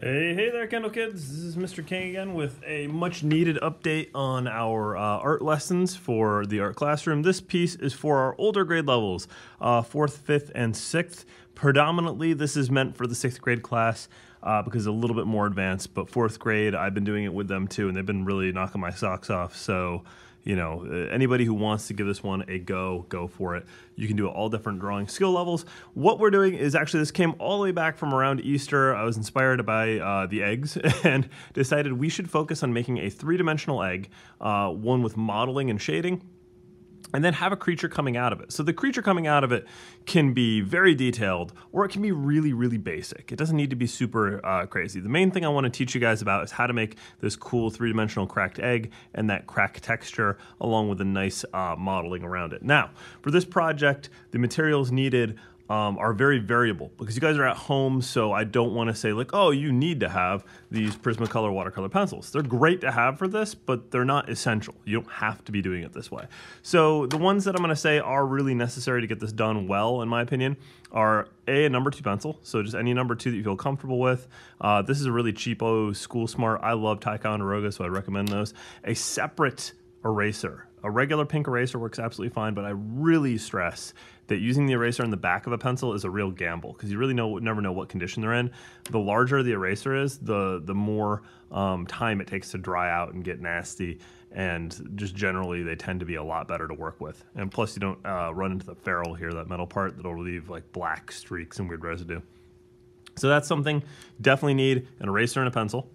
Hey there, Kendall Kids. This is Mr. King again with a much needed update on our art lessons for the art classroom. This piece is for our older grade levels, 4th, 5th, and 6th. Predominantly, this is meant for the 6th grade class because it's a little bit more advanced, but 4th grade, I've been doing it with them too, and they've been really knocking my socks off. So, you know, anybody who wants to give this one a go for it. You can do it all different drawing skill levels. What we're doing is actually, this came all the way back from around Easter. I was inspired by the eggs and decided we should focus on making a 3-dimensional egg, one with modeling and shading, and then have a creature coming out of it. So the creature coming out of it can be very detailed, or it can be really, really basic. It doesn't need to be super crazy. The main thing I want to teach you guys about is how to make this cool 3-dimensional cracked egg and that cracked texture along with a nice modeling around it. Now, for this project, the materials needed are very variable because you guys are at home, so I don't want to say like, oh, you need to have these Prismacolor watercolor pencils. They're great to have for this, but they're not essential. You don't have to be doing it this way. So the ones that I'm going to say are really necessary to get this done well, in my opinion, are a number 2 pencil. So just any number 2 that you feel comfortable with. This is a really cheapo School Smart. I love Ticonderoga, so I recommend those. A separate eraser. A regular pink eraser works absolutely fine, but I really stress that using the eraser in the back of a pencil is a real gamble because you really never know what condition they're in. The larger the eraser is, the more time it takes to dry out and get nasty, and just generally they tend to be a lot better to work with. And plus you don't run into the ferrule here, that metal part that'll leave like black streaks and weird residue. So that's something definitely need, an eraser and a pencil.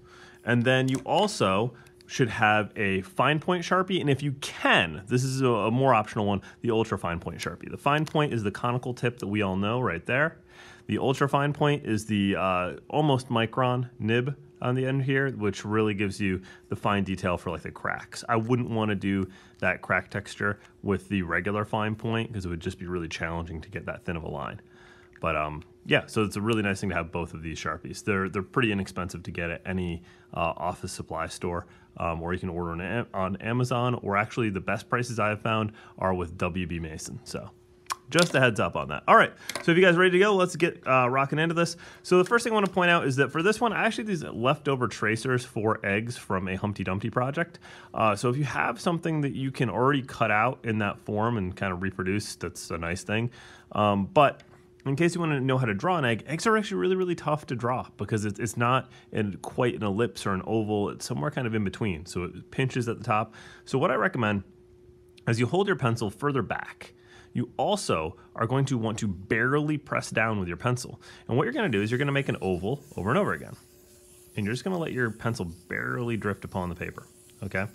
And then you also should have a fine point Sharpie, and if you can, this is a more optional one, the ultra fine point Sharpie. The fine point is the conical tip that we all know right there. The ultra fine point is the almost micron nib on the end here, which really gives you the fine detail for like the cracks. I wouldn't want to do that crack texture with the regular fine point because it would just be really challenging to get that thin of a line. But yeah, so it's a really nice thing to have both of these Sharpies. They're pretty inexpensive to get at any office supply store, or you can order on Amazon, or actually the best prices I have found are with WB Mason. So just a heads up on that. All right, so if you guys are ready to go, let's get rocking into this. So the first thing I want to point out is that for this one, I actually these leftover tracers for eggs from a Humpty Dumpty project. So if you have something that you can already cut out in that form and kind of reproduce, that's a nice thing. But in case you want to know how to draw an egg, eggs are actually really, really tough to draw because it's not quite an ellipse or an oval. It's somewhere kind of in between, so it pinches at the top. So what I recommend is you hold your pencil further back. You also are going to want to barely press down with your pencil. And what you're going to do is you're going to make an oval over and over again. And you're just going to let your pencil barely drift upon the paper, okay?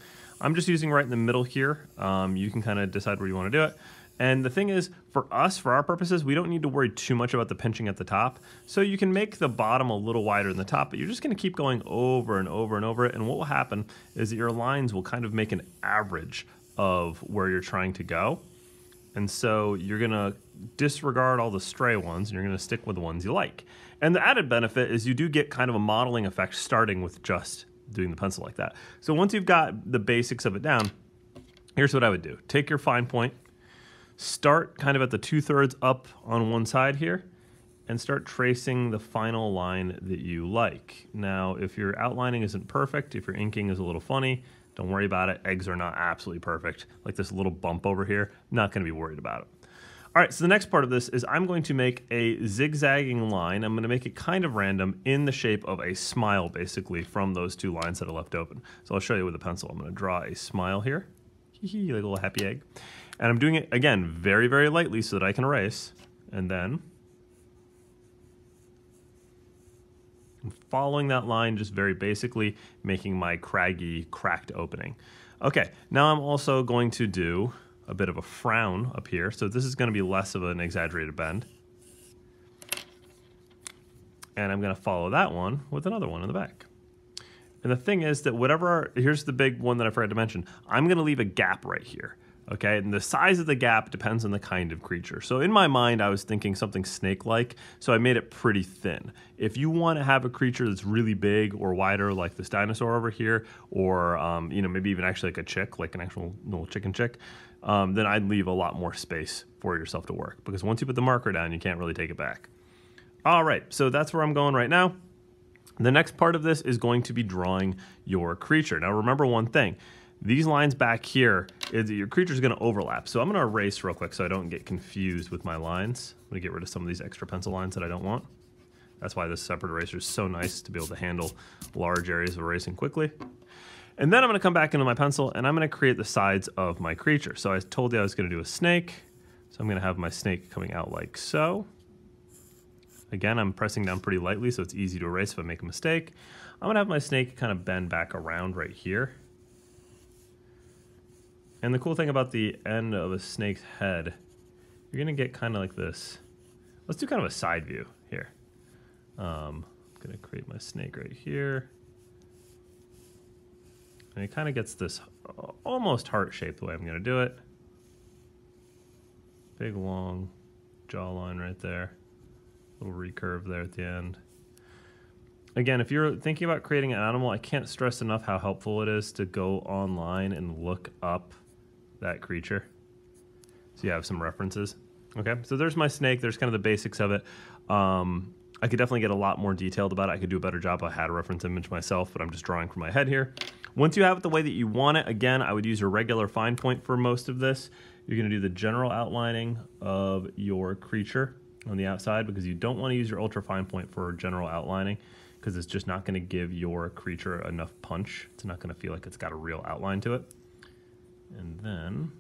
I'm just using right in the middle here. You can kind of decide where you want to do it. And the thing is, for us, for our purposes, we don't need to worry too much about the pinching at the top. So you can make the bottom a little wider than the top, but you're just going to keep going over and over and over it. And what will happen is that your lines will kind of make an average of where you're trying to go. And so you're going to disregard all the stray ones, and you're going to stick with the ones you like. And the added benefit is you do get kind of a modeling effect starting with just doing the pencil like that. So once you've got the basics of it down, here's what I would do. Take your fine point, start kind of at the 2/3 up on one side here, and start tracing the final line that you like. Now, if your outlining isn't perfect, if your inking is a little funny, don't worry about it. Eggs are not absolutely perfect. Like this little bump over here, not going to be worried about it. All right, so the next part of this is I'm going to make a zigzagging line. I'm going to make it kind of random in the shape of a smile, basically, from those 2 lines that are left open. So I'll show you with a pencil. I'm going to draw a smile here, like a little happy egg. And I'm doing it, again, very, very lightly so that I can erase. And then I'm following that line, just very basically making my craggy, cracked opening. Okay, now I'm also going to do a bit of a frown up here. So this is going to be less of an exaggerated bend. And I'm going to follow that one with another one in the back. And the thing is that here's the big one that I forgot to mention. I'm going to leave a gap right here. Okay, and the size of the gap depends on the kind of creature. So in my mind, I was thinking something snake-like, so I made it pretty thin. If you want to have a creature that's really big or wider, like this dinosaur over here, or you know, maybe even actually like a chick, like an actual little chicken chick, then I'd leave a lot more space for yourself to work. Because once you put the marker down, you can't really take it back. All right, so that's where I'm going right now. The next part of this is going to be drawing your creature. Now remember one thing, these lines back here, your creature is going to overlap. So I'm going to erase real quick so I don't get confused with my lines. I'm going to get rid of some of these extra pencil lines that I don't want. That's why this separate eraser is so nice to be able to handle large areas of erasing quickly. And then I'm going to come back into my pencil and I'm going to create the sides of my creature. So I told you I was going to do a snake. So I'm going to have my snake coming out like so. Again, I'm pressing down pretty lightly so it's easy to erase if I make a mistake. I'm going to have my snake kind of bend back around right here. And the cool thing about the end of a snake's head, you're going to get kind of like this. Let's do kind of a side view here. I'm going to create my snake right here. And it kind of gets this almost heart shape the way I'm going to do it. Big long jawline right there. Little recurve there at the end. Again, if you're thinking about creating an animal, I can't stress enough how helpful it is to go online and look up that creature so you have some references. Okay, so there's my snake. There's kind of the basics of it. I could definitely get a lot more detailed about it. I could do a better job. I had a reference image myself, but I'm just drawing from my head here. Once you have it the way that you want it, again, I would use your regular fine point for most of this. You're going to do the general outlining of your creature on the outside because you don't want to use your ultra fine point for general outlining because it's just not going to give your creature enough punch. It's not going to feel like it's got a real outline to it. And then,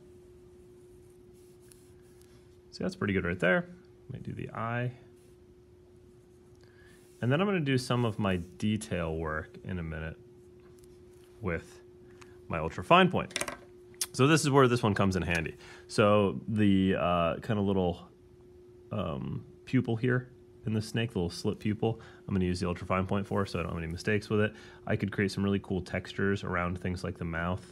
see, that's pretty good right there. Might do the eye. And then I'm going to do some of my detail work in a minute with my ultra fine point. So this is where this one comes in handy. So the kind of little pupil here in the snake, the little slit pupil, I'm going to use the ultra fine point for so I don't have any mistakes with it. I could create some really cool textures around things like the mouth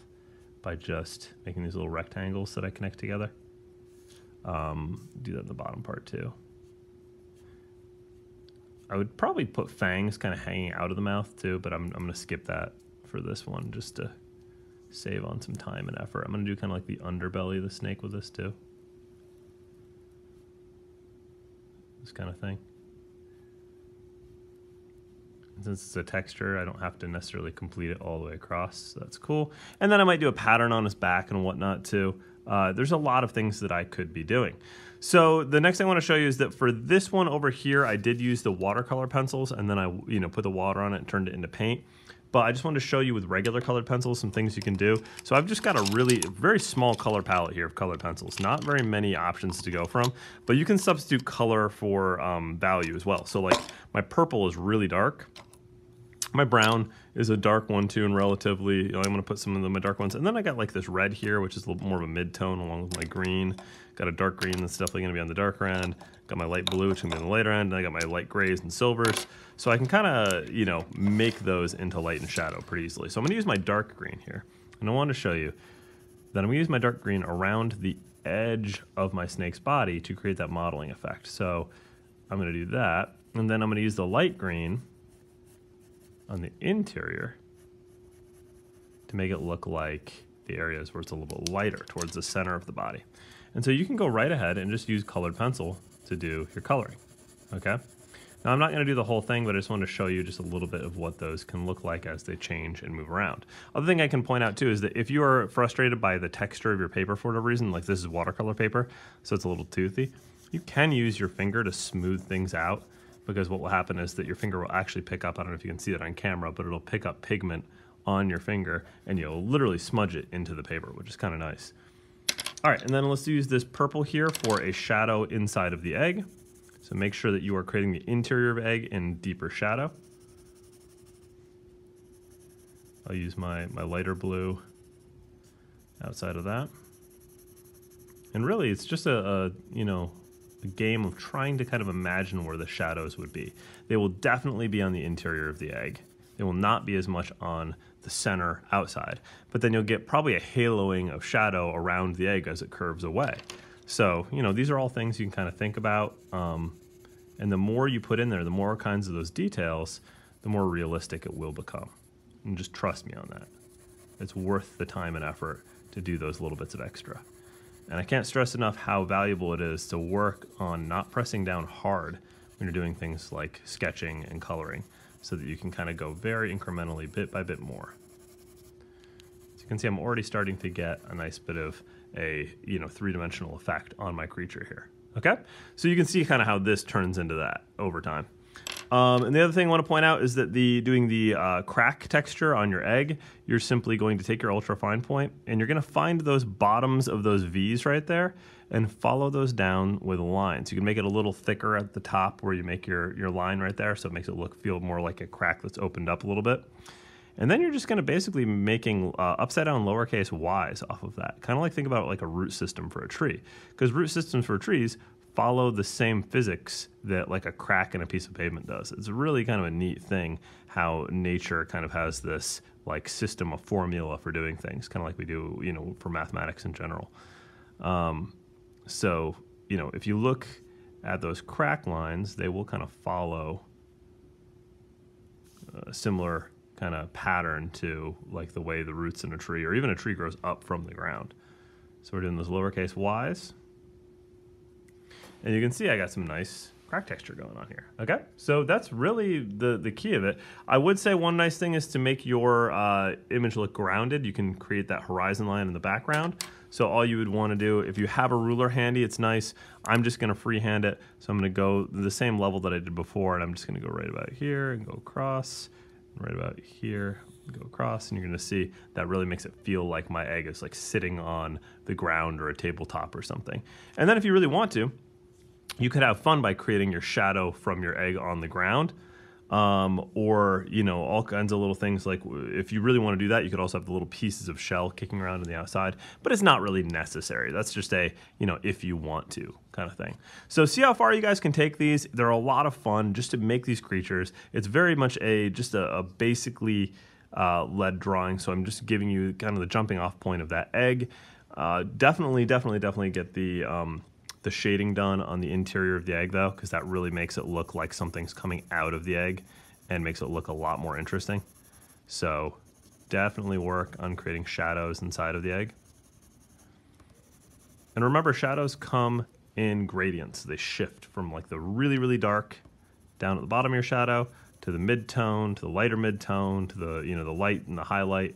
by just making these little rectangles that I connect together. Do that in the bottom part too. I would probably put fangs kind of hanging out of the mouth too, but I'm going to skip that for this one just to save on some time and effort. I'm going to do kind of like the underbelly of the snake with this too. This kind of thing. And since it's a texture, I don't have to necessarily complete it all the way across, so that's cool. And then I might do a pattern on his back and whatnot too. There's a lot of things that I could be doing. So the next thing I want to show you is that for this one over here, I did use the watercolor pencils and then I put the water on it and turned it into paint. But I just wanted to show you with regular colored pencils some things you can do. So I've just got a very small color palette here of colored pencils. Not very many options to go from, but you can substitute color for value as well. So like my purple is really dark. My brown is a dark one too, and relatively, I'm gonna put some of my dark ones. And then I got like this red here, which is a little more of a mid-tone along with my green. Got a dark green that's definitely gonna be on the darker end. Got my light blue, which is gonna be on the later end. And I got my light grays and silvers. So I can kind of, make those into light and shadow pretty easily. So I'm gonna use my dark green here. And I wanted to show you that I'm gonna use my dark green around the edge of my snake's body to create that modeling effect. So I'm gonna do that. And then I'm gonna use the light green on the interior to make it look like the areas where it's a little bit lighter towards the center of the body. And so you can go right ahead and just use colored pencil to do your coloring, okay? Now I'm not gonna do the whole thing, but I just wanted to show you just a little bit of what those can look like as they change and move around. Other thing I can point out too is that if you are frustrated by the texture of your paper for whatever reason, like this is watercolor paper, so it's a little toothy, you can use your finger to smooth things out, because what will happen is that your finger will actually pick up, I don't know if you can see that on camera, but it'll pick up pigment on your finger and you'll literally smudge it into the paper, which is kind of nice. All right, and then let's use this purple here for a shadow inside of the egg. So make sure that you are creating the interior of the egg in deeper shadow. I'll use my lighter blue outside of that. And really it's just a game of trying to kind of imagine where the shadows would be. They will definitely be on the interior of the egg. They will not be as much on the center outside, but then you'll get probably a haloing of shadow around the egg as it curves away. So, these are all things you can kind of think about. And the more you put in there, the more kinds of those details, the more realistic it will become. And just trust me on that. It's worth the time and effort to do those little bits of extra. And I can't stress enough how valuable it is to work on not pressing down hard when you're doing things like sketching and coloring, so that you can kind of go very incrementally, bit by bit more. So you can see I'm already starting to get a nice bit of a, you know, three-dimensional effect on my creature here. Okay, so you can see kind of how this turns into that over time. And the other thing I want to point out is that doing the crack texture on your egg, you're simply going to take your ultra fine point and you're going to find those bottoms of those V's right there and follow those down with a line. So you can make it a little thicker at the top where you make your line right there, so it makes it feel more like a crack that's opened up a little bit. And then you're just going to basically making upside down lowercase y's off of that. Kind of like think about it like a root system for a tree, because root systems for trees follow the same physics that like a crack in a piece of pavement does. It's really kind of a neat thing how nature kind of has this like system of formula for doing things, kind of like we do, you know, for mathematics in general. So, you know, if you look at those crack lines, they will kind of follow a similar kind of pattern to like the way the roots in a tree or even a tree grows up from the ground. So we're doing those lowercase y's. And you can see I got some nice crack texture going on here. Okay, so that's really the key of it. I would say one nice thing is to make your image look grounded. You can create that horizon line in the background. So all you would want to do, if you have a ruler handy, it's nice. I'm just going to freehand it. So I'm going to go the same level that I did before, and I'm just going to go right about here and go across, right about here, go across, and you're going to see that really makes it feel like my egg is like sitting on the ground or a tabletop or something. And then if you really want to, you could have fun by creating your shadow from your egg on the ground, or, you know, all kinds of little things. Like if you really want to do that, you could also have the little pieces of shell kicking around on the outside, but it's not really necessary. That's just a, you know, if you want to kind of thing. So see how far you guys can take these. They're a lot of fun just to make these creatures. It's very much just a basically lead drawing. So I'm just giving you kind of the jumping off point of that egg. Definitely get the shading done on the interior of the egg though, because that really makes it look like something's coming out of the egg and makes it look a lot more interesting. So definitely work on creating shadows inside of the egg. And remember, shadows come in gradients. They shift from like the really, really dark down at the bottom of your shadow to the mid-tone, to the lighter mid-tone, to the, you know, the light and the highlight.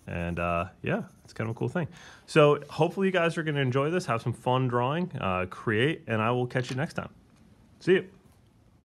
And yeah, it's kind of a cool thing. So hopefully you guys are going to enjoy this, have some fun drawing, create, and I will catch you next time. See you.